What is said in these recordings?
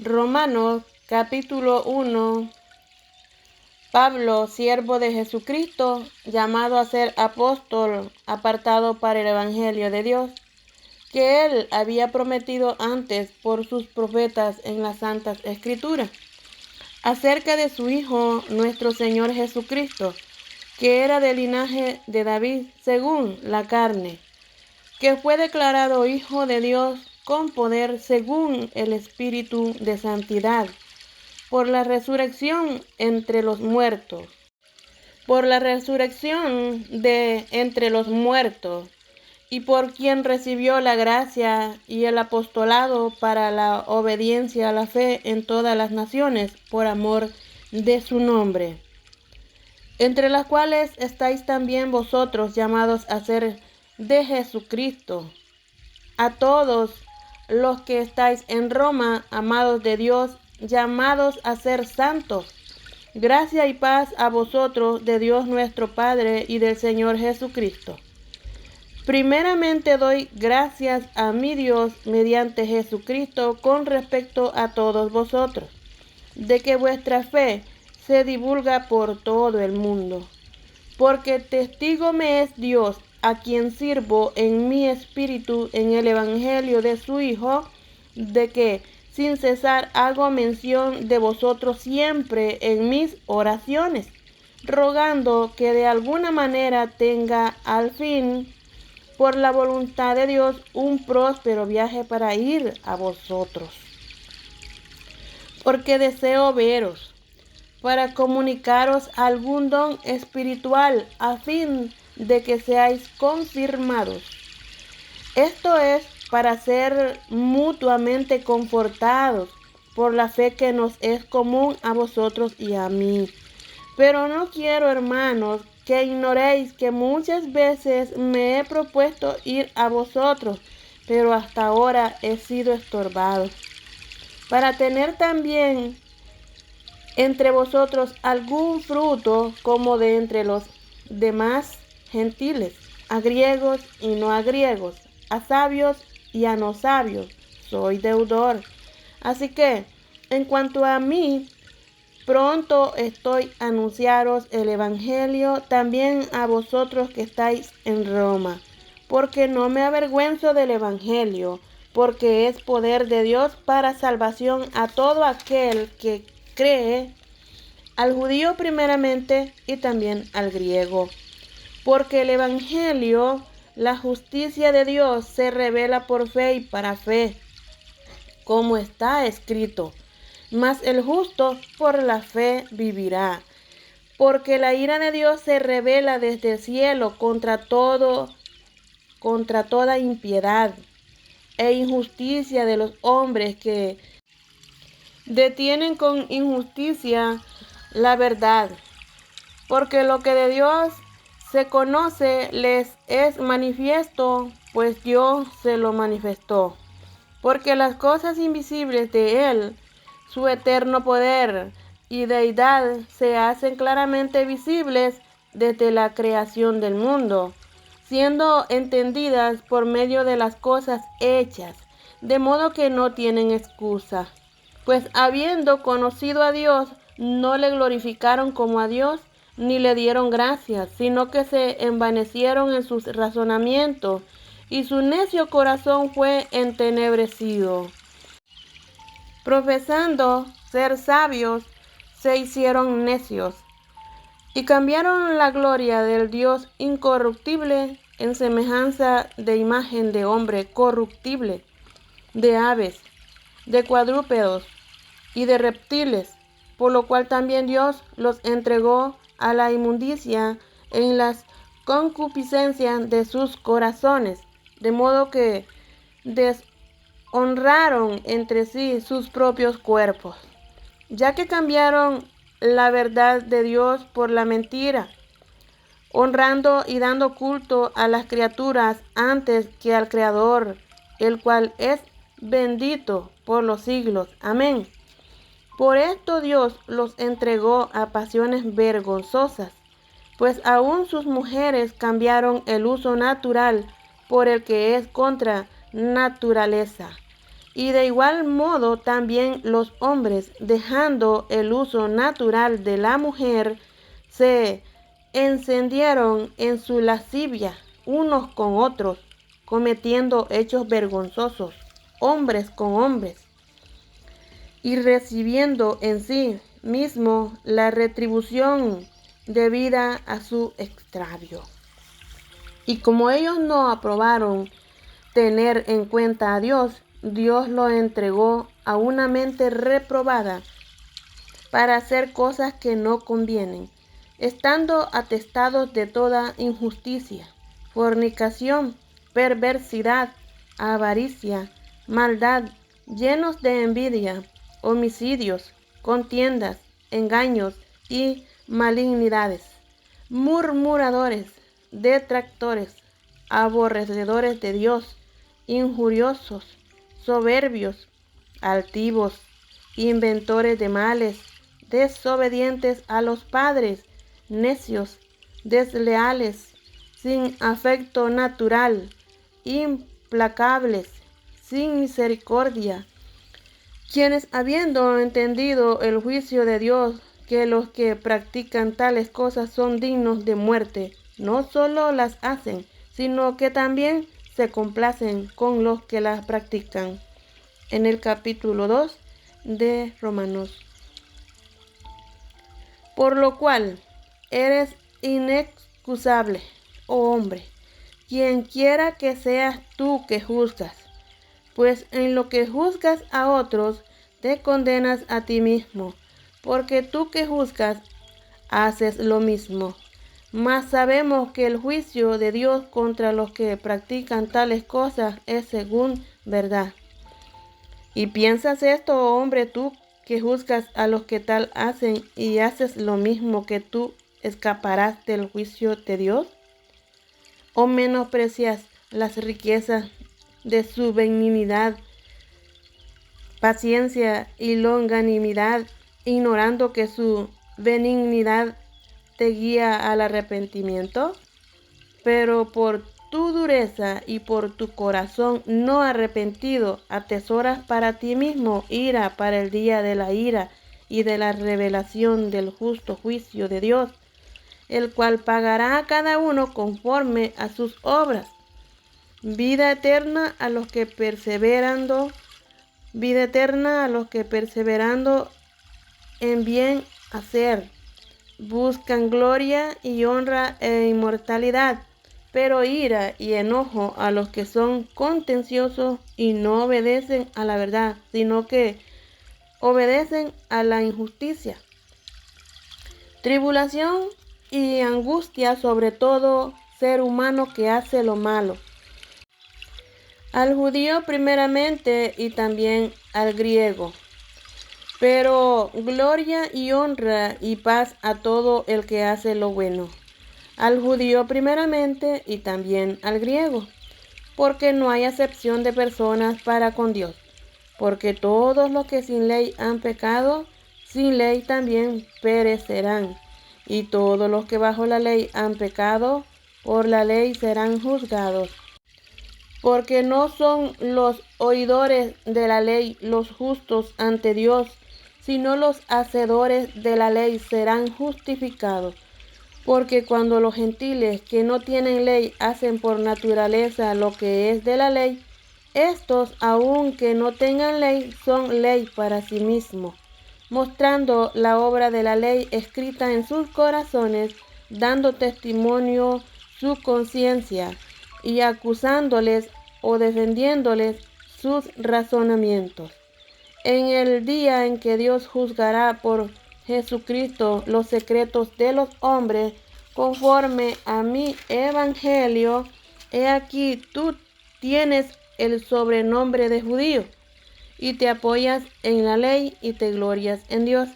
Romanos capítulo 1. Pablo, siervo de Jesucristo, llamado a ser apóstol, apartado para el Evangelio de Dios, que él había prometido antes por sus profetas en las Santas Escrituras, acerca de su Hijo, nuestro Señor Jesucristo, que era del linaje de David según la carne, que fue declarado Hijo de Dios con poder según el Espíritu de santidad, por la resurrección entre los muertos, por la resurrección de entre los muertos, y por quien recibió la gracia y el apostolado para la obediencia a la fe en todas las naciones, por amor de su nombre, entre las cuales estáis también vosotros llamados a ser de Jesucristo. A todos los que estáis en Roma, amados de Dios, llamados a ser santos, gracia y paz a vosotros de Dios nuestro Padre y del Señor Jesucristo. Primeramente doy gracias a mi Dios mediante Jesucristo con respecto a todos vosotros, de que vuestra fe se divulga por todo el mundo, porque testigo me es Dios, a quien sirvo en mi espíritu en el Evangelio de su Hijo, de que sin cesar hago mención de vosotros siempre en mis oraciones, rogando que de alguna manera tenga al fin, por la voluntad de Dios, un próspero viaje para ir a vosotros. Porque deseo veros, para comunicaros algún don espiritual, a fin de que seáis confirmados. Esto es para ser mutuamente confortados por la fe que nos es común a vosotros y a mí. Pero no quiero, hermanos, que ignoréis que muchas veces me he propuesto ir a vosotros, pero hasta ahora he sido estorbado, para tener también entre vosotros algún fruto como de entre los demás gentiles, a griegos y no a griegos, a sabios y a no sabios, soy deudor. Así que, en cuanto a mí, pronto estoy a anunciaros el Evangelio también a vosotros que estáis en Roma, porque no me avergüenzo del Evangelio, porque es poder de Dios para salvación a todo aquel que cree, al judío primeramente y también al griego. Porque el Evangelio, la justicia de Dios, se revela por fe y para fe, como está escrito: mas el justo por la fe vivirá. Porque la ira de Dios se revela desde el cielo contra toda impiedad e injusticia de los hombres que detienen con injusticia la verdad. Porque lo que de Dios se conoce les es manifiesto, pues Dios se lo manifestó. Porque las cosas invisibles de Él, su eterno poder y deidad, se hacen claramente visibles desde la creación del mundo, siendo entendidas por medio de las cosas hechas, de modo que no tienen excusa. Pues habiendo conocido a Dios, no le glorificaron como a Dios, ni le dieron gracias, sino que se envanecieron en sus razonamientos, y su necio corazón fue entenebrecido. Profesando ser sabios, se hicieron necios, y cambiaron la gloria del Dios incorruptible en semejanza de imagen de hombre corruptible, de aves, de cuadrúpedos y de reptiles, por lo cual también Dios los entregó a la inmundicia en las concupiscencias de sus corazones, de modo que deshonraron entre sí sus propios cuerpos, ya que cambiaron la verdad de Dios por la mentira, honrando y dando culto a las criaturas antes que al Creador, el cual es bendito por los siglos. Amén. Por esto Dios los entregó a pasiones vergonzosas, pues aún sus mujeres cambiaron el uso natural por el que es contra naturaleza, Y de igual modo también los hombres, dejando el uso natural de la mujer, se encendieron en su lascivia unos con otros, cometiendo hechos vergonzosos, hombres con hombres, y recibiendo en sí mismo la retribución debida a su extravio. Y como ellos no aprobaron tener en cuenta a Dios, Dios lo entregó a una mente reprobada para hacer cosas que no convienen, estando atestados de toda injusticia, fornicación, perversidad, avaricia, maldad, llenos de envidia, homicidios, contiendas, engaños y malignidades, murmuradores, detractores, aborrecedores de Dios, injuriosos, soberbios, altivos, inventores de males, desobedientes a los padres, necios, desleales, sin afecto natural, implacables, sin misericordia, quienes habiendo entendido el juicio de Dios, que los que practican tales cosas son dignos de muerte, no solo las hacen, sino que también se complacen con los que las practican. En el capítulo 2 de Romanos. Por lo cual eres inexcusable, oh hombre, quien quiera que seas tú que juzgas, pues en lo que juzgas a otros, te condenas a ti mismo, porque tú que juzgas, haces lo mismo. Mas sabemos que el juicio de Dios contra los que practican tales cosas es según verdad. ¿Y piensas esto, oh hombre, tú que juzgas a los que tal hacen y haces lo mismo, que tú escaparás del juicio de Dios? ¿O menosprecias las riquezas de su benignidad, paciencia y longanimidad, ignorando que su benignidad te guía al arrepentimiento? Pero por tu dureza y por tu corazón no arrepentido, atesoras para ti mismo ira para el día de la ira y de la revelación del justo juicio de Dios, el cual pagará a cada uno conforme a sus obras. Vida eterna a los que perseverando en bien hacer, buscan gloria y honra e inmortalidad, pero ira y enojo a los que son contenciosos y no obedecen a la verdad, sino que obedecen a la injusticia. Tribulación y angustia sobre todo ser humano que hace lo malo, al judío primeramente y también al griego. Pero gloria y honra y paz a todo el que hace lo bueno, al judío primeramente y también al griego, porque no hay acepción de personas para con Dios, porque todos los que sin ley han pecado, sin ley también perecerán, y todos los que bajo la ley han pecado, por la ley serán juzgados. Porque no son los oidores de la ley los justos ante Dios, sino los hacedores de la ley serán justificados. Porque cuando los gentiles que no tienen ley hacen por naturaleza lo que es de la ley, estos, aunque no tengan ley, son ley para sí mismos, mostrando la obra de la ley escrita en sus corazones, dando testimonio su conciencia y acusándoles o defendiéndoles sus razonamientos. En el día en que Dios juzgará por Jesucristo los secretos de los hombres, conforme a mi evangelio, he aquí tú tienes el sobrenombre de judío, y te apoyas en la ley y te glorias en Dios,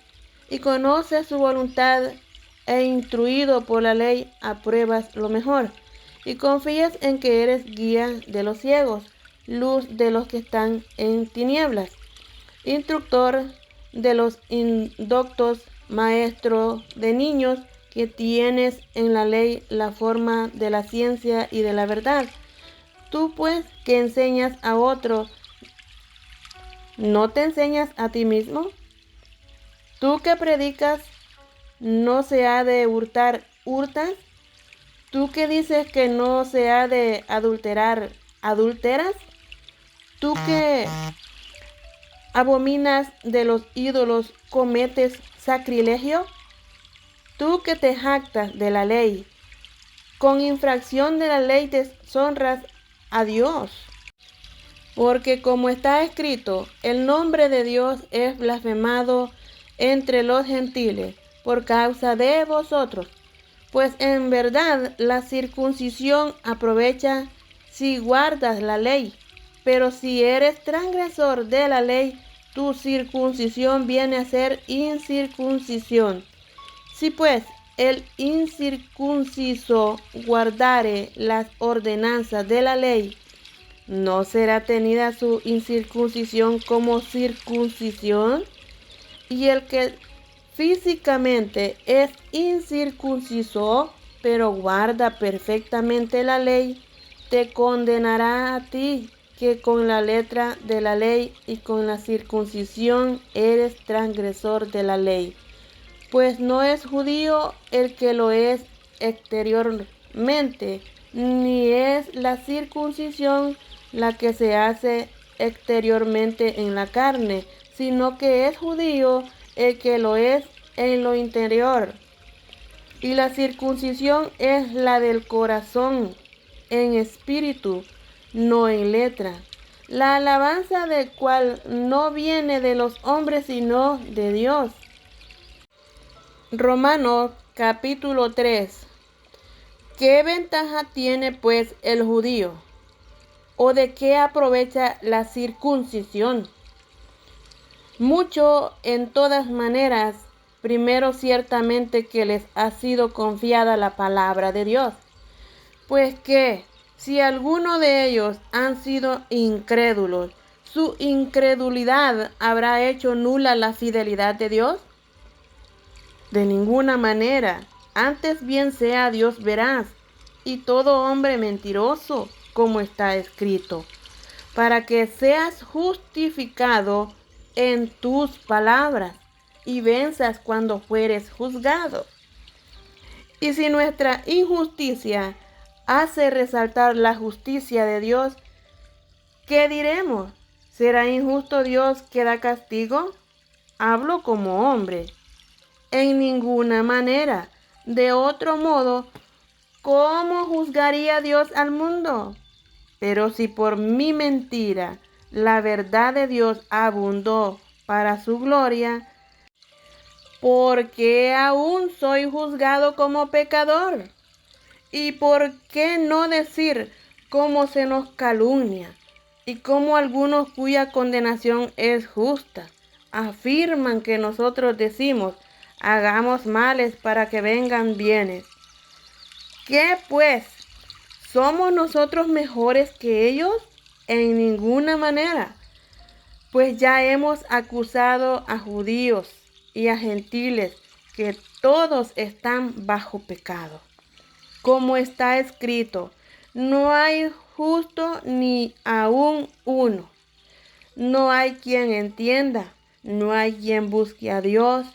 y conoces su voluntad, e instruido por la ley apruebas lo mejor, y confías en que eres guía de los ciegos, luz de los que están en tinieblas, instructor de los indoctos, maestro de niños, que tienes en la ley la forma de la ciencia y de la verdad. Tú pues que enseñas a otros, ¿no te enseñas a ti mismo? Tú que predicas, no se ha de hurtar, ¿hurtas? Tú que dices que no se ha de adulterar, ¿adulteras? Tú que abominas de los ídolos, ¿cometes sacrilegio? Tú que te jactas de la ley, con infracción de la ley deshonras a Dios. Porque como está escrito, el nombre de Dios es blasfemado entre los gentiles por causa de vosotros. Pues en verdad la circuncisión aprovecha si guardas la ley, pero si eres transgresor de la ley, tu circuncisión viene a ser incircuncisión. Si pues el incircunciso guardare las ordenanzas de la ley, ¿no será tenida su incircuncisión como circuncisión? Y el que físicamente es incircunciso, pero guarda perfectamente la ley, te condenará a ti, que con la letra de la ley y con la circuncisión eres transgresor de la ley. Pues no es judío el que lo es exteriormente, ni es la circuncisión la que se hace exteriormente en la carne, sino que es judío el que lo es en lo interior. Y la circuncisión es la del corazón, en espíritu, no en letra. La alabanza del cual no viene de los hombres, sino de Dios. Romanos capítulo 3. ¿Qué ventaja tiene pues el judío? ¿O de qué aprovecha la circuncisión? Mucho en todas maneras. Primero, ciertamente que les ha sido confiada la palabra de Dios. Pues que, si alguno de ellos han sido incrédulos, ¿su incredulidad habrá hecho nula la fidelidad de Dios? De ninguna manera. Antes bien sea Dios veraz y todo hombre mentiroso, como está escrito, para que seas justificado en tus palabras y venzas cuando fueres juzgado. Y si nuestra injusticia hace resaltar la justicia de Dios, ¿qué diremos? ¿Será injusto Dios que da castigo? Hablo como hombre. En ninguna manera. De otro modo, ¿cómo juzgaría Dios al mundo? Pero si por mi mentira la verdad de Dios abundó para su gloria, ¿por qué aún soy juzgado como pecador? ¿Y por qué no decir cómo se nos calumnia y cómo algunos cuya condenación es justa afirman que nosotros decimos: hagamos males para que vengan bienes? ¿Qué pues? ¿Somos nosotros mejores que ellos? En ninguna manera. Pues ya hemos acusado a judíos y a gentiles que todos están bajo pecado. Como está escrito, no hay justo ni aún uno. No hay quien entienda, no hay quien busque a Dios.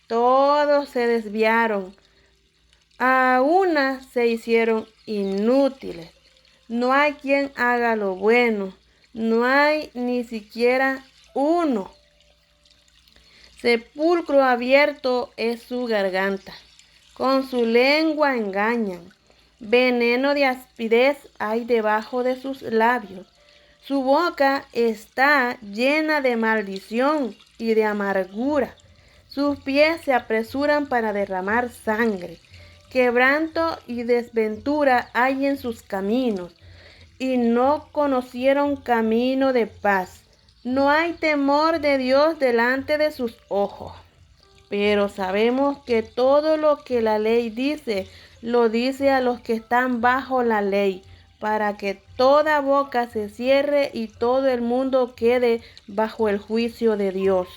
Todos se desviaron, a una se hicieron inútiles. No hay quien haga lo bueno, no hay ni siquiera uno. Sepulcro abierto es su garganta, con su lengua engañan. Veneno de aspidez hay debajo de sus labios. Su boca está llena de maldición y de amargura. Sus pies se apresuran para derramar sangre. Quebranto y desventura hay en sus caminos, y no conocieron camino de paz. No hay temor de Dios delante de sus ojos. Pero sabemos que todo lo que la ley dice, lo dice a los que están bajo la ley, para que toda boca se cierre y todo el mundo quede bajo el juicio de Dios.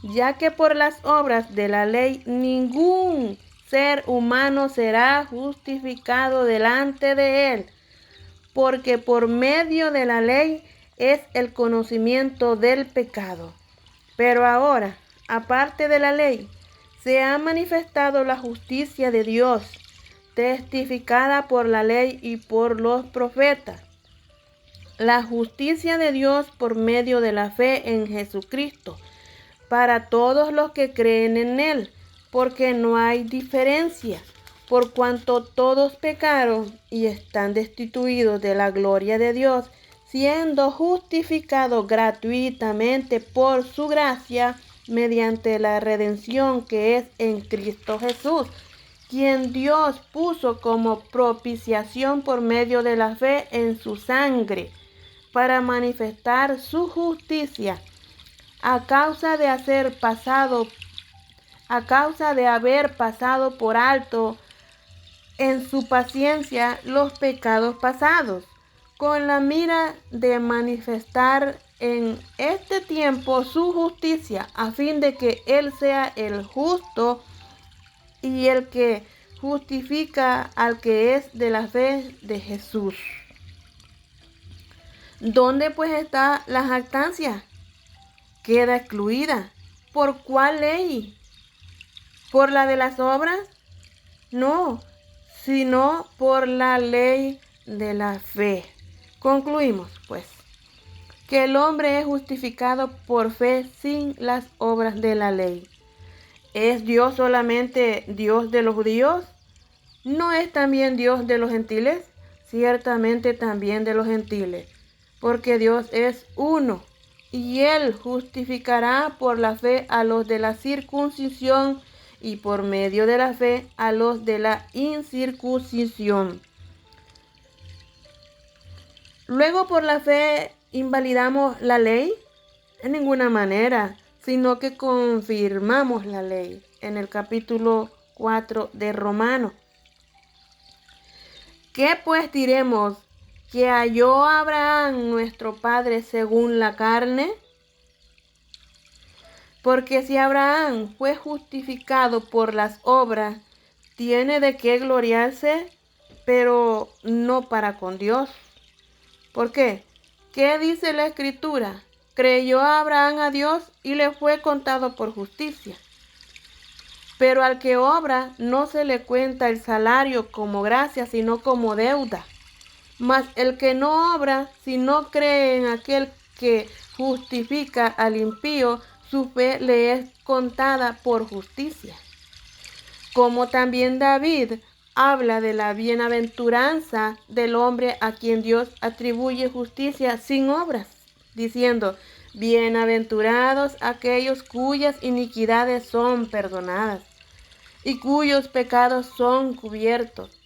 Ya que por las obras de la ley ningún ser humano será justificado delante de él, porque por medio de la ley es el conocimiento del pecado. Pero ahora, aparte de la ley, se ha manifestado la justicia de Dios, testificada por la ley y por los profetas. La justicia de Dios por medio de la fe en Jesucristo, para todos los que creen en Él, porque no hay diferencia, por cuanto todos pecaron y están destituidos de la gloria de Dios, siendo justificados gratuitamente por su gracia, mediante la redención que es en Cristo Jesús, quien Dios puso como propiciación por medio de la fe en su sangre, para manifestar su justicia, a causa de haber pasado por alto en su paciencia los pecados pasados, con la mira de manifestar en este tiempo su justicia, a fin de que Él sea el justo y el que justifica al que es de la fe de Jesús. ¿Dónde pues está la jactancia? Queda excluida. ¿Por cuál ley? ¿Por la de las obras? No, sino por la ley de la fe. Concluimos, pues, que el hombre es justificado por fe sin las obras de la ley. ¿Es Dios solamente Dios de los judíos? ¿No es también Dios de los gentiles? Ciertamente también de los gentiles, porque Dios es uno, y Él justificará por la fe a los de la circuncisión y por medio de la fe a los de la incircuncisión. Luego, por la fe, ¿invalidamos la ley? En ninguna manera, sino que confirmamos la ley en el capítulo 4 de Romanos. ¿Qué pues diremos? ¿Que halló Abraham nuestro padre según la carne? Porque si Abraham fue justificado por las obras, tiene de qué gloriarse, pero no para con Dios. ¿Por qué? ¿Qué dice la Escritura? Creyó Abraham a Dios y le fue contado por justicia. Pero al que obra no se le cuenta el salario como gracia, sino como deuda. Mas el que no obra, si no cree en aquel que justifica al impío, su fe le es contada por justicia. Como también David habla de la bienaventuranza del hombre a quien Dios atribuye justicia sin obras, diciendo: bienaventurados aquellos cuyas iniquidades son perdonadas y cuyos pecados son cubiertos.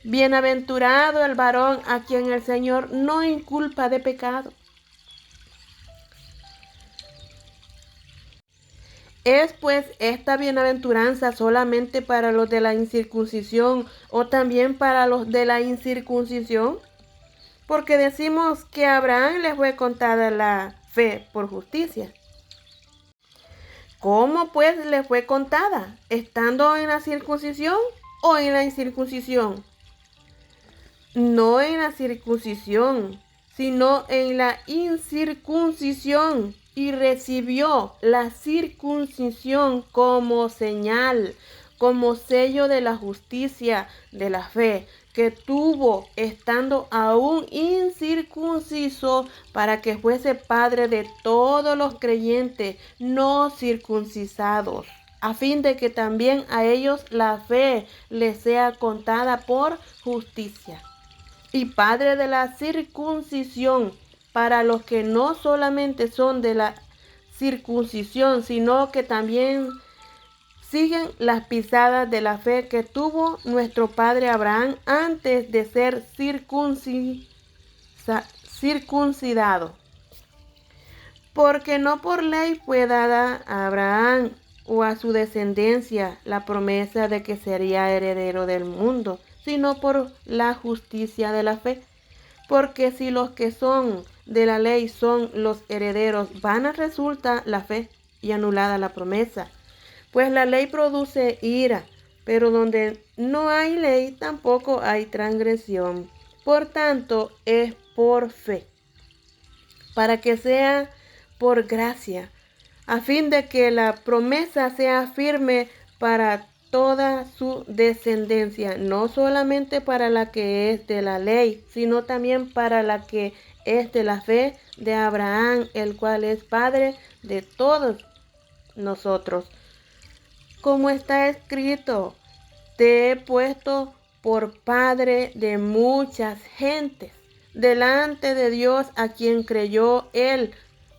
Bienaventurado el varón a quien el Señor no inculpa de pecado. ¿Es pues esta bienaventuranza solamente para los de la incircuncisión o también para los de la incircuncisión? Porque decimos que a Abraham le fue contada la fe por justicia. ¿Cómo pues le fue contada? ¿Estando en la circuncisión o en la incircuncisión? No en la circuncisión, sino en la incircuncisión, y recibió la circuncisión como señal, como sello de la justicia de la fe que tuvo estando aún incircunciso, para que fuese padre de todos los creyentes no circuncisados, a fin de que también a ellos la fe les sea contada por justicia. Y padre de la circuncisión para los que no solamente son de la circuncisión, sino que también siguen las pisadas de la fe que tuvo nuestro padre Abraham antes de ser circuncidado. Porque no por ley fue dada a Abraham o a su descendencia la promesa de que sería heredero del mundo, sino por la justicia de la fe. Porque si los que son de la ley son los herederos, vana resulta la fe y anulada la promesa. Pues la ley produce ira, pero donde no hay ley tampoco hay transgresión. Por tanto, es por fe. para que sea por gracia, a fin de que la promesa sea firme para toda su descendencia, no solamente para la que es de la ley, sino también para la que es de la fe de Abraham, el cual es Padre de todos nosotros. Como está escrito, te he puesto por padre de muchas gentes, delante de Dios a quien creyó él,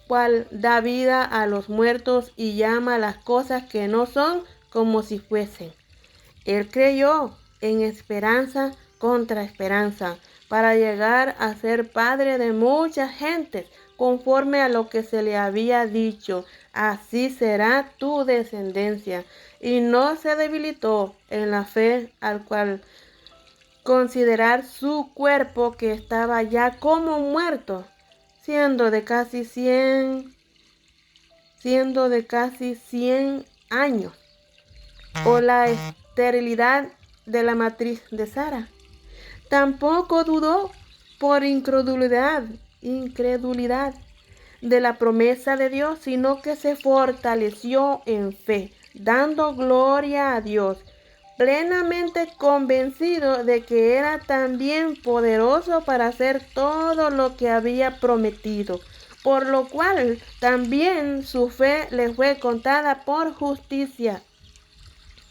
cual da vida a los muertos y llama las cosas que no son como si fuesen. Él creyó en esperanza contra esperanza, para llegar a ser padre de muchas gentes, conforme a lo que se le había dicho, así será tu descendencia. Y no se debilitó en la fe, al cual considerar su cuerpo que estaba ya como muerto, siendo de casi 100 años, o la esterilidad de la matriz de Sara. Tampoco dudó por incredulidad de la promesa de Dios, sino que se fortaleció en fe, dando gloria a Dios, plenamente convencido de que era también poderoso para hacer todo lo que había prometido, por lo cual también su fe le fue contada por justicia.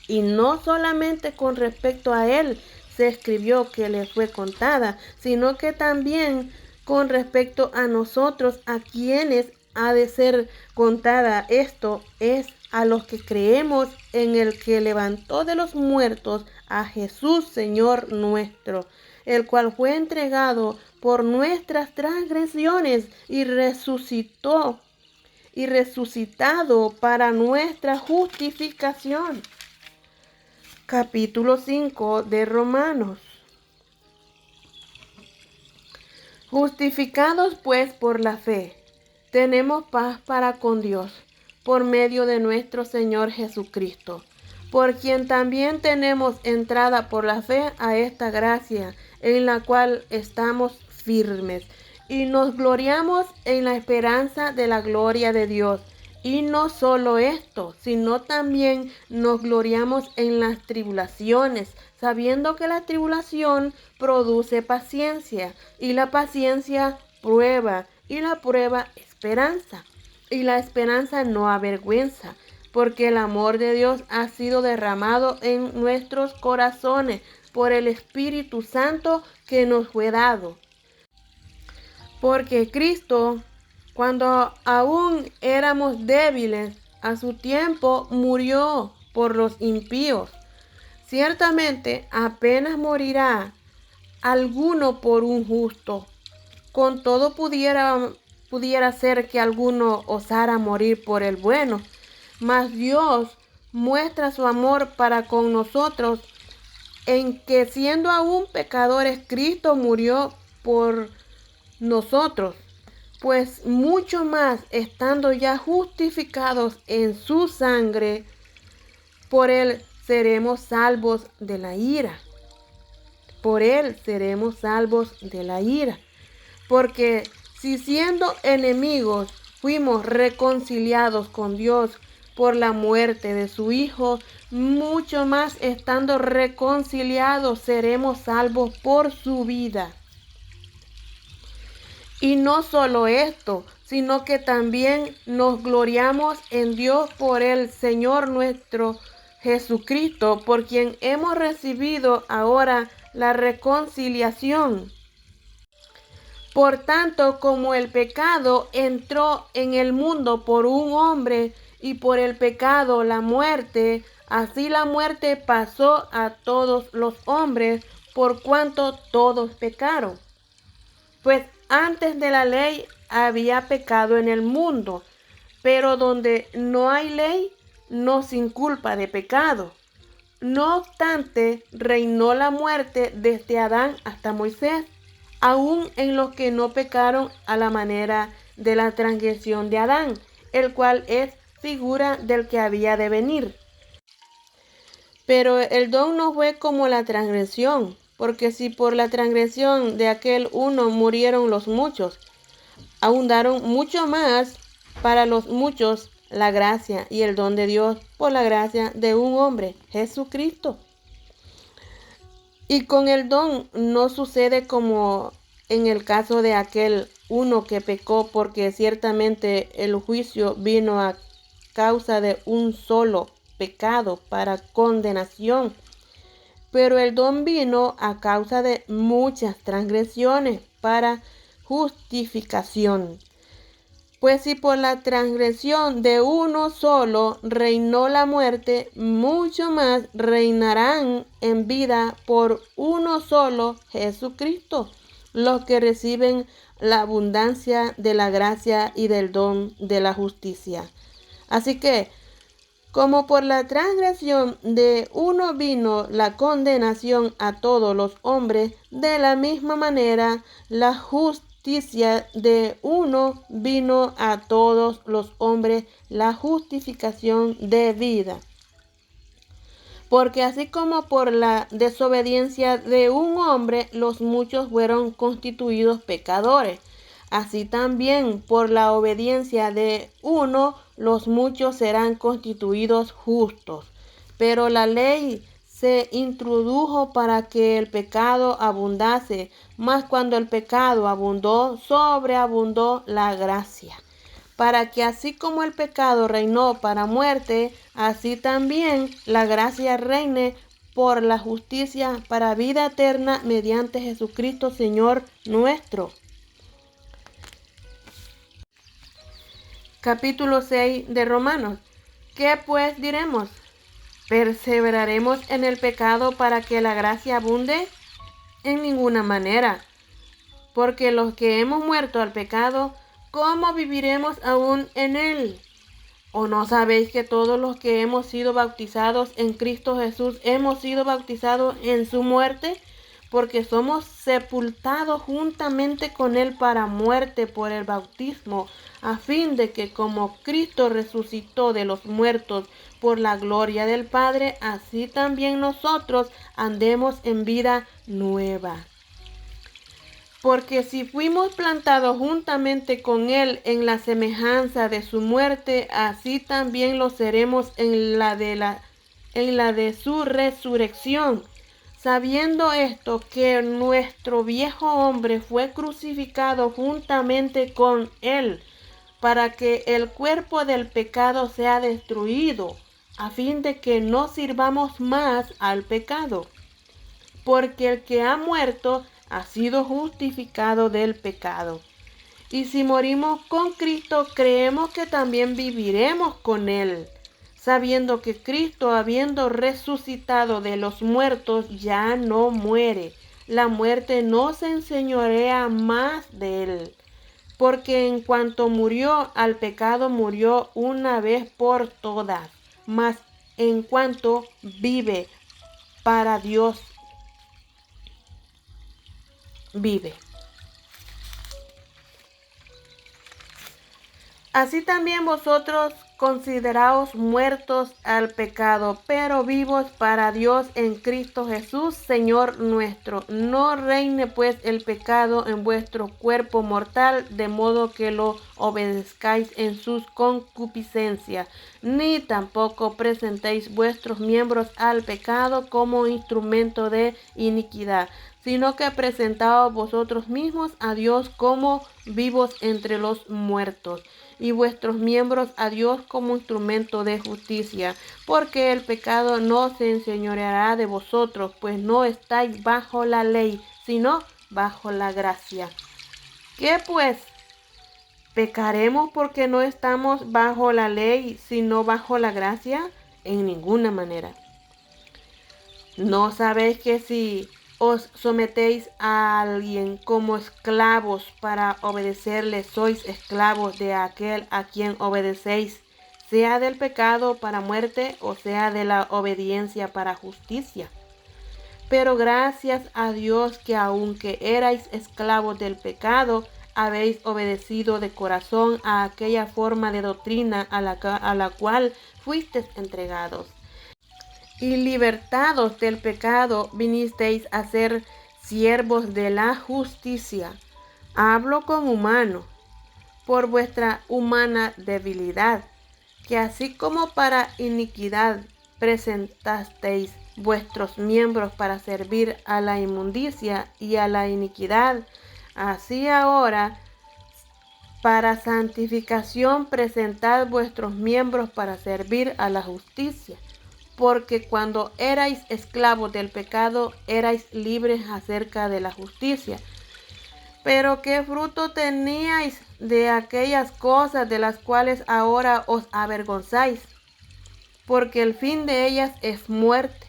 Y no solamente con respecto a él se escribió que le fue contada, sino que también con respecto a nosotros, a quienes ha de ser contada. Esto es a los que creemos en el que levantó de los muertos a Jesús, Señor nuestro, el cual fue entregado por nuestras transgresiones y resucitado para nuestra justificación. Capítulo 5 de Romanos. Justificados pues por la fe, tenemos paz para con Dios, por medio de nuestro Señor Jesucristo, por quien también tenemos entrada por la fe a esta gracia, en la cual estamos firmes, y nos gloriamos en la esperanza de la gloria de Dios. Y no solo esto, sino también nos gloriamos en las tribulaciones, sabiendo que la tribulación produce paciencia, y la paciencia prueba, y la prueba esperanza, y la esperanza no avergüenza, porque el amor de Dios ha sido derramado en nuestros corazones por el Espíritu Santo que nos fue dado. Porque Cristo, cuando aún éramos débiles, a su tiempo murió por los impíos. Ciertamente apenas morirá alguno por un justo. Con todo pudiera ser que alguno osara morir por el bueno. Mas Dios muestra su amor para con nosotros en que, siendo aún pecadores, Cristo murió por nosotros. Pues mucho más, estando ya justificados en su sangre, por él seremos salvos de la ira. Por él seremos salvos de la ira. Porque si siendo enemigos fuimos reconciliados con Dios por la muerte de su Hijo, mucho más estando reconciliados seremos salvos por su vida. Y no solo esto, sino que también nos gloriamos en Dios por el Señor nuestro Jesucristo, por quien hemos recibido ahora la reconciliación. Por tanto, como el pecado entró en el mundo por un hombre, y por el pecado la muerte, así la muerte pasó a todos los hombres, por cuanto todos pecaron. Pues antes de la ley había pecado en el mundo, pero donde no hay ley, no sin culpa de pecado. No obstante, reinó la muerte desde Adán hasta Moisés, aun en los que no pecaron a la manera de la transgresión de Adán, el cual es figura del que había de venir. Pero el don no fue como la transgresión, porque si por la transgresión de aquel uno murieron los muchos, abundaron mucho más para los muchos la gracia y el don de Dios por la gracia de un hombre, Jesucristo. Y con el don no sucede como en el caso de aquel uno que pecó, porque ciertamente el juicio vino a causa de un solo pecado para condenación, pero el don vino a causa de muchas transgresiones para justificación. Pues si por la transgresión de uno solo reinó la muerte, mucho más reinarán en vida por uno solo, Jesucristo, los que reciben la abundancia de la gracia y del don de la justicia. Así que, como por la transgresión de uno vino la condenación a todos los hombres, de la misma manera la justicia de uno vino a todos los hombres, la justificación de vida. Porque así como por la desobediencia de un hombre los muchos fueron constituidos pecadores, así también por la obediencia de uno los muchos serán constituidos justos. Pero la ley se introdujo para que el pecado abundase, mas cuando el pecado abundó, sobreabundó la gracia. Para que así como el pecado reinó para muerte, así también la gracia reine por la justicia para vida eterna mediante Jesucristo Señor nuestro. Capítulo 6 de Romanos. ¿Qué pues diremos? ¿Perseveraremos en el pecado para que la gracia abunde? En ninguna manera. Porque los que hemos muerto al pecado, ¿cómo viviremos aún en él? ¿O no sabéis que todos los que hemos sido bautizados en Cristo Jesús hemos sido bautizados en su muerte? Porque somos sepultados juntamente con él para muerte por el bautismo, a fin de que como Cristo resucitó de los muertos por la gloria del Padre, así también nosotros andemos en vida nueva. Porque si fuimos plantados juntamente con él en la semejanza de su muerte, así también lo seremos en la de su resurrección. Sabiendo esto, que nuestro viejo hombre fue crucificado juntamente con él, para que el cuerpo del pecado sea destruido, a fin de que no sirvamos más al pecado. Porque el que ha muerto ha sido justificado del pecado. Y si morimos con Cristo, creemos que también viviremos con él, sabiendo que Cristo, habiendo resucitado de los muertos, ya no muere. La muerte no se enseñorea más de él. Porque en cuanto murió al pecado, murió una vez por todas. Mas en cuanto vive para Dios, vive. Así también vosotros consideraos muertos al pecado, pero vivos para Dios en Cristo Jesús, Señor nuestro. No reine pues el pecado en vuestro cuerpo mortal, de modo que lo obedezcáis en sus concupiscencias, ni tampoco presentéis vuestros miembros al pecado como instrumento de iniquidad, sino que presentaos vosotros mismos a Dios como vivos entre los muertos, y vuestros miembros a Dios como instrumento de justicia, porque el pecado no se enseñoreará de vosotros, pues no estáis bajo la ley, sino bajo la gracia. ¿Qué pues? ¿Pecaremos porque no estamos bajo la ley, sino bajo la gracia? En ninguna manera. ¿No sabéis que si os sometéis a alguien como esclavos para obedecerle, sois esclavos de aquel a quien obedecéis, sea del pecado para muerte o sea de la obediencia para justicia? Pero gracias a Dios que aunque erais esclavos del pecado, habéis obedecido de corazón a aquella forma de doctrina a la cual fuisteis entregados. Y libertados del pecado, vinisteis a ser siervos de la justicia. Hablo como humano. por vuestra humana debilidad, que así como para iniquidad presentasteis vuestros miembros para servir a la inmundicia y a la iniquidad, así ahora para santificación presentad vuestros miembros para servir a la justicia. Porque cuando erais esclavos del pecado, erais libres acerca de la justicia. Pero ¿qué fruto teníais de aquellas cosas de las cuales ahora os avergonzáis? Porque el fin de ellas es muerte.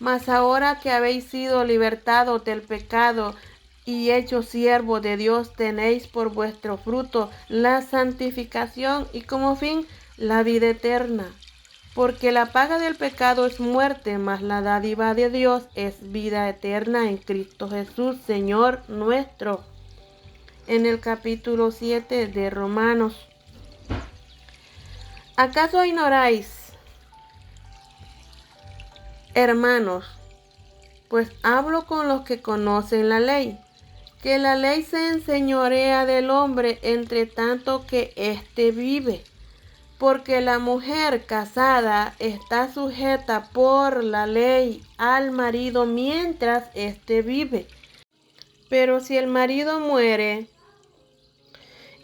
Mas ahora que habéis sido libertados del pecado y hechos siervos de Dios, tenéis por vuestro fruto la santificación y como fin la vida eterna. Porque la paga del pecado es muerte, mas la dádiva de Dios es vida eterna en Cristo Jesús, Señor nuestro. En el capítulo 7 de Romanos. ¿Acaso ignoráis, hermanos? Pues hablo con los que conocen la ley, que la ley se enseñorea del hombre entre tanto que éste vive. Porque la mujer casada está sujeta por la ley al marido mientras éste vive. Pero si el marido muere,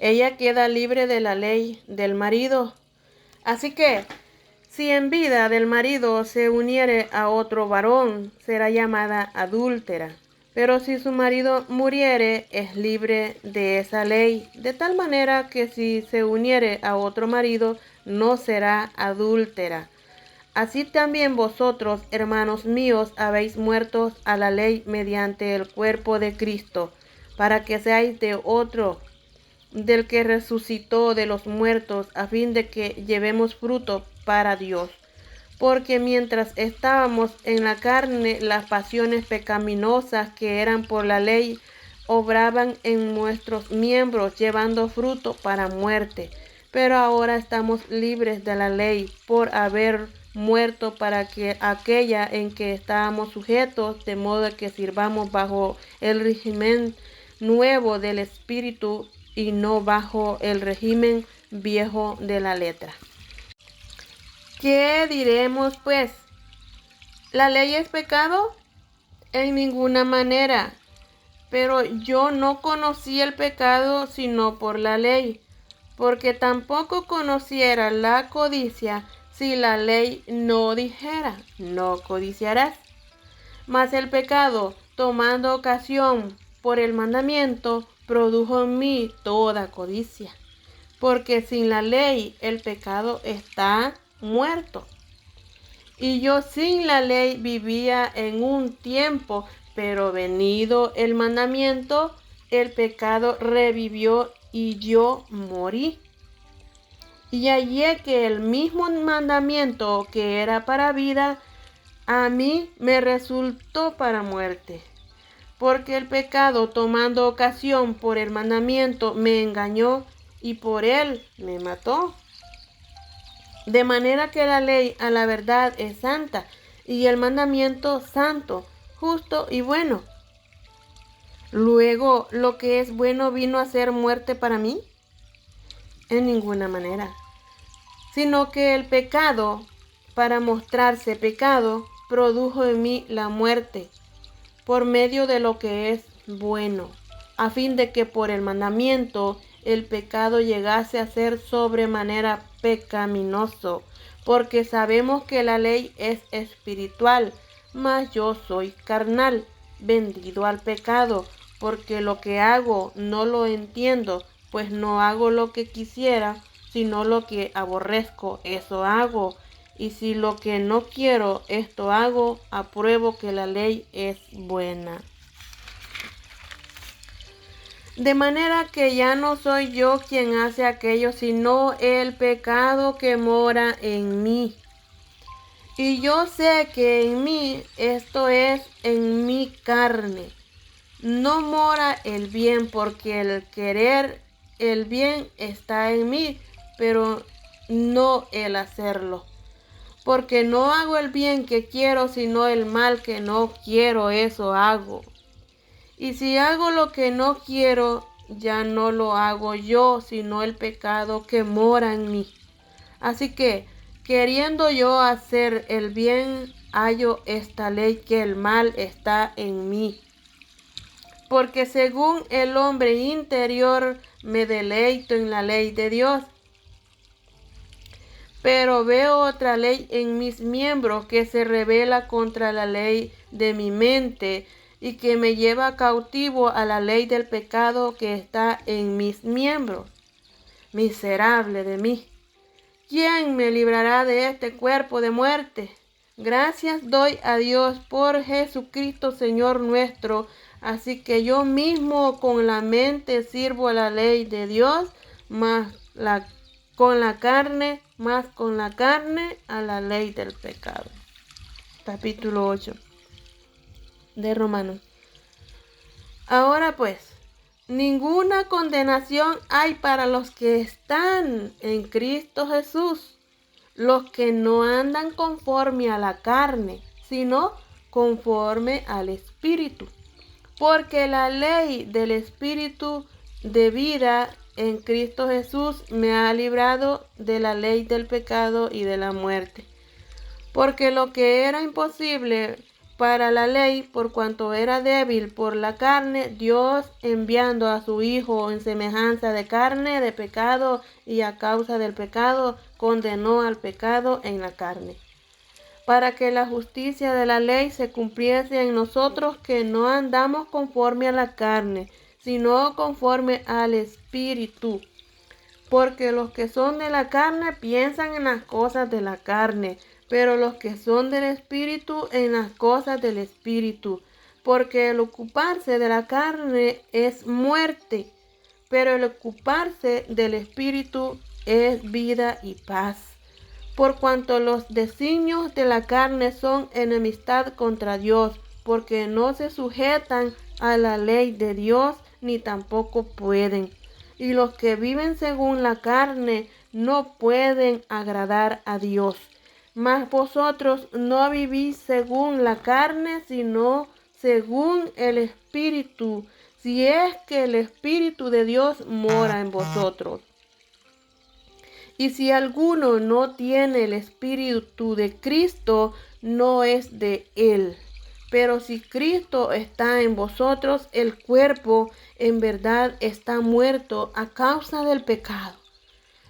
ella queda libre de la ley del marido. Así que, si en vida del marido se uniere a otro varón, será llamada adúltera. Pero si su marido muriere, es libre de esa ley, de tal manera que si se uniere a otro marido, no será adúltera. Así también vosotros, hermanos míos, habéis muerto a la ley mediante el cuerpo de Cristo, para que seáis de otro, del que resucitó de los muertos, a fin de que llevemos fruto para Dios. Porque mientras estábamos en la carne, las pasiones pecaminosas que eran por la ley obraban en nuestros miembros, llevando fruto para muerte. Pero ahora estamos libres de la ley por haber muerto para que aquella en que estábamos sujetos, de modo que sirvamos bajo el régimen nuevo del Espíritu y no bajo el régimen viejo de la letra. ¿Qué diremos pues? ¿La ley es pecado? En ninguna manera. Pero yo no conocí el pecado sino por la ley, porque tampoco conociera la codicia si la ley no dijera, no codiciarás. Mas el pecado, tomando ocasión por el mandamiento, produjo en mí toda codicia. Porque sin la ley el pecado está muerto. Y yo sin la ley vivía en un tiempo, pero venido el mandamiento, el pecado revivió y yo morí. Y hallé que el mismo mandamiento que era para vida, a mí me resultó para muerte. Porque el pecado, tomando ocasión por el mandamiento, me engañó y por él me mató. De manera que la ley a la verdad es santa, y el mandamiento santo, justo y bueno. Luego, ¿lo que es bueno vino a ser muerte para mí? En ninguna manera. Sino que el pecado, para mostrarse pecado, produjo en mí la muerte, por medio de lo que es bueno, a fin de que por el mandamiento el pecado llegase a ser sobremanera pecaminoso, porque sabemos que la ley es espiritual, mas yo soy carnal, vendido al pecado, porque lo que hago no lo entiendo, pues no hago lo que quisiera, sino lo que aborrezco, eso hago. Y si lo que no quiero, esto hago, apruebo que la ley es buena. De manera que ya no soy yo quien hace aquello, sino el pecado que mora en mí. Y yo sé que en mí, esto es, en mi carne, no mora el bien, porque el querer el bien está en mí, pero no el hacerlo. Porque no hago el bien que quiero, sino el mal que no quiero, eso hago. Y si hago lo que no quiero, ya no lo hago yo, sino el pecado que mora en mí. Así que, queriendo yo hacer el bien, hallo esta ley, que el mal está en mí. Porque según el hombre interior me deleito en la ley de Dios, pero veo otra ley en mis miembros que se rebela contra la ley de mi mente y que me lleva cautivo a la ley del pecado que está en mis miembros. Miserable de mí, ¿quién me librará de este cuerpo de muerte? Gracias doy a Dios por Jesucristo Señor nuestro. Así que yo mismo con la mente sirvo a la ley de Dios, más con la carne a la ley del pecado. Capítulo 8 de Romanos. Ahora pues, ninguna condenación hay para los que están en Cristo Jesús, los que no andan conforme a la carne, sino conforme al Espíritu. Porque la ley del Espíritu de vida en Cristo Jesús me ha librado de la ley del pecado y de la muerte. Porque lo que era imposible para la ley, por cuanto era débil por la carne, Dios, enviando a su Hijo en semejanza de carne, de pecado, y a causa del pecado, condenó al pecado en la carne, para que la justicia de la ley se cumpliese en nosotros, que no andamos conforme a la carne, sino conforme al Espíritu. Porque los que son de la carne piensan en las cosas de la carne, pero los que son del Espíritu en las cosas del Espíritu. Porque el ocuparse de la carne es muerte, pero el ocuparse del Espíritu es vida y paz. Por cuanto los designios de la carne son enemistad contra Dios, porque no se sujetan a la ley de Dios, ni tampoco pueden. Y los que viven según la carne no pueden agradar a Dios. Mas vosotros no vivís según la carne, sino según el Espíritu, si es que el Espíritu de Dios mora en vosotros. Y si alguno no tiene el Espíritu de Cristo, no es de él. Pero si Cristo está en vosotros, el cuerpo en verdad está muerto a causa del pecado,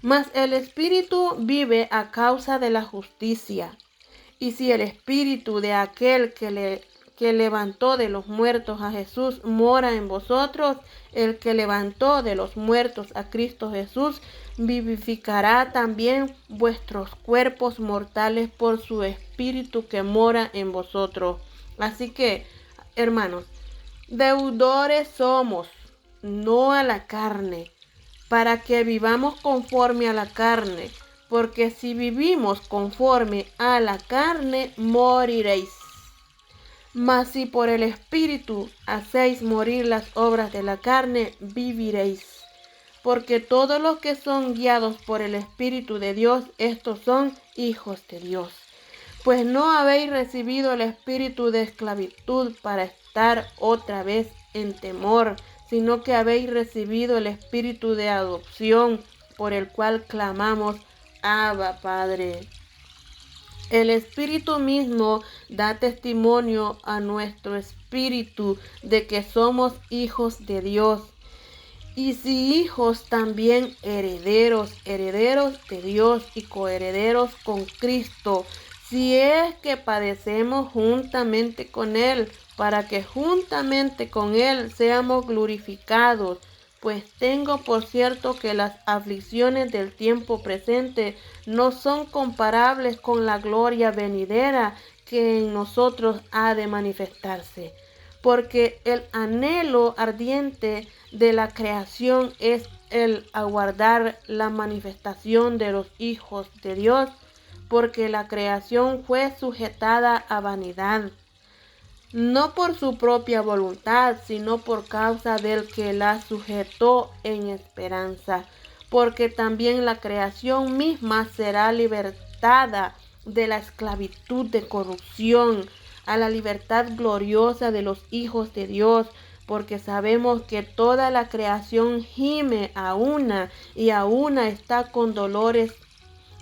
mas el Espíritu vive a causa de la justicia. Y si el Espíritu de aquel que levantó de los muertos a Jesús mora en vosotros, el que levantó de los muertos a Cristo Jesús vivificará también vuestros cuerpos mortales por su Espíritu que mora en vosotros. Así que, hermanos, deudores somos, no a la carne, para que vivamos conforme a la carne, porque si vivimos conforme a la carne, moriréis. Mas si por el Espíritu hacéis morir las obras de la carne, viviréis. Porque todos los que son guiados por el Espíritu de Dios, estos son hijos de Dios. Pues no habéis recibido el espíritu de esclavitud para estar otra vez en temor, sino que habéis recibido el espíritu de adopción, por el cual clamamos, Abba, Padre. El Espíritu mismo da testimonio a nuestro espíritu de que somos hijos de Dios. Y si hijos, también herederos, herederos de Dios y coherederos con Cristo, si es que padecemos juntamente con Él, para que juntamente con Él seamos glorificados. Pues tengo por cierto que las aflicciones del tiempo presente no son comparables con la gloria venidera que en nosotros ha de manifestarse. Porque el anhelo ardiente de la creación es el aguardar la manifestación de los hijos de Dios, porque la creación fue sujetada a vanidad, no por su propia voluntad, sino por causa del que la sujetó en esperanza, porque también la creación misma será libertada de la esclavitud de corrupción a la libertad gloriosa de los hijos de Dios, porque sabemos que toda la creación gime a una y a una está con dolores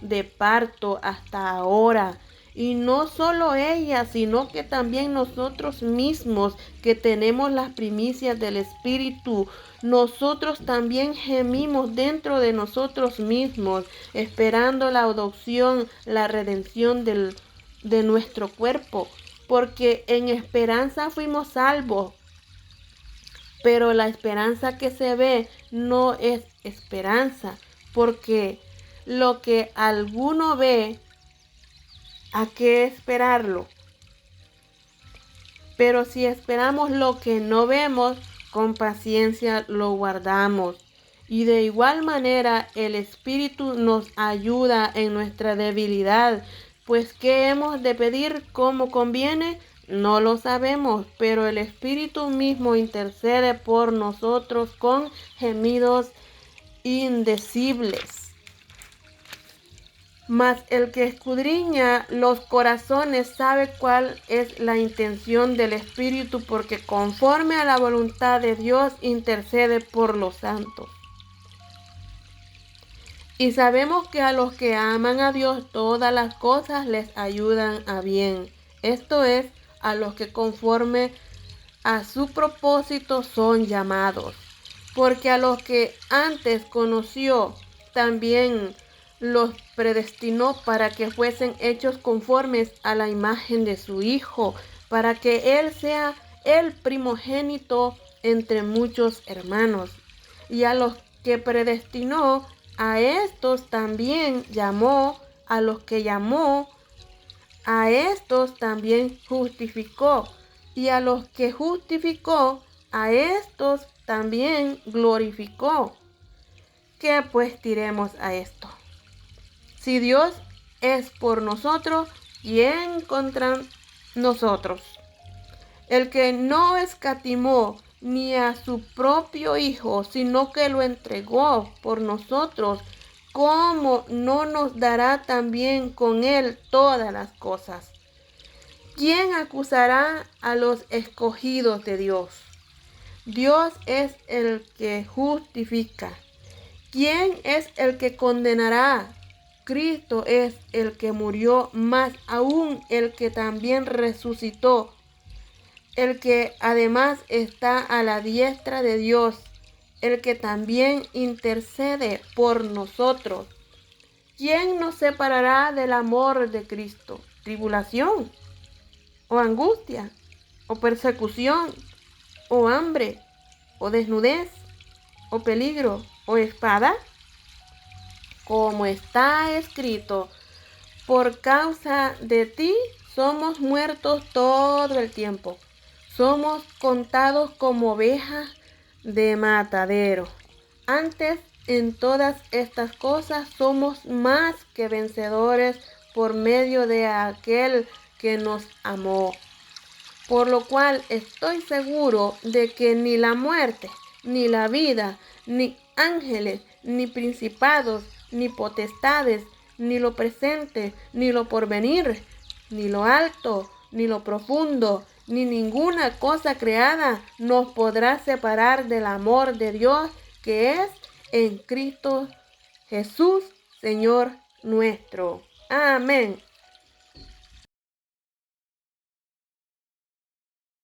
de parto hasta ahora. Y no solo ella, sino que también nosotros mismos que tenemos las primicias del Espíritu, nosotros también gemimos dentro de nosotros mismos, esperando la adopción, la redención de nuestro cuerpo, porque en esperanza fuimos salvos. Pero la esperanza que se ve no es esperanza, porque lo que alguno ve, ¿a qué esperarlo? Pero si esperamos lo que no vemos, con paciencia lo guardamos. Y de igual manera el Espíritu nos ayuda en nuestra debilidad, pues ¿qué hemos de pedir como conviene? No lo sabemos, pero el Espíritu mismo intercede por nosotros con gemidos indecibles. Mas el que escudriña los corazones sabe cuál es la intención del Espíritu, porque conforme a la voluntad de Dios intercede por los santos. Y sabemos que a los que aman a Dios todas las cosas les ayudan a bien. Esto es, a los que conforme a su propósito son llamados. Porque a los que antes conoció también los predestinó para que fuesen hechos conformes a la imagen de su Hijo, para que Él sea el primogénito entre muchos hermanos. Y a los que predestinó, a estos también llamó, a los que llamó, a estos también justificó, y a los que justificó, a estos también glorificó. ¿Qué pues diremos a esto? Si Dios es por nosotros, ¿quién contra nosotros? El que no escatimó ni a su propio Hijo, sino que lo entregó por nosotros, ¿cómo no nos dará también con Él todas las cosas? ¿Quién acusará a los escogidos de Dios? Dios es el que justifica. ¿Quién es el que condenará? Cristo es el que murió, más aún el que también resucitó, el que además está a la diestra de Dios, el que también intercede por nosotros. ¿Quién nos separará del amor de Cristo? ¿Tribulación? ¿O angustia? ¿O persecución? ¿O hambre? ¿O desnudez? ¿O peligro? ¿O espada? Como está escrito, por causa de ti somos muertos todo el tiempo. Somos contados como ovejas de matadero. Antes, en todas estas cosas somos más que vencedores por medio de aquel que nos amó. Por lo cual estoy seguro de que ni la muerte, ni la vida, ni ángeles, ni principados, ni potestades, ni lo presente, ni lo porvenir, ni lo alto, ni lo profundo, ni ninguna cosa creada nos podrá separar del amor de Dios que es en Cristo Jesús, Señor nuestro. Amén.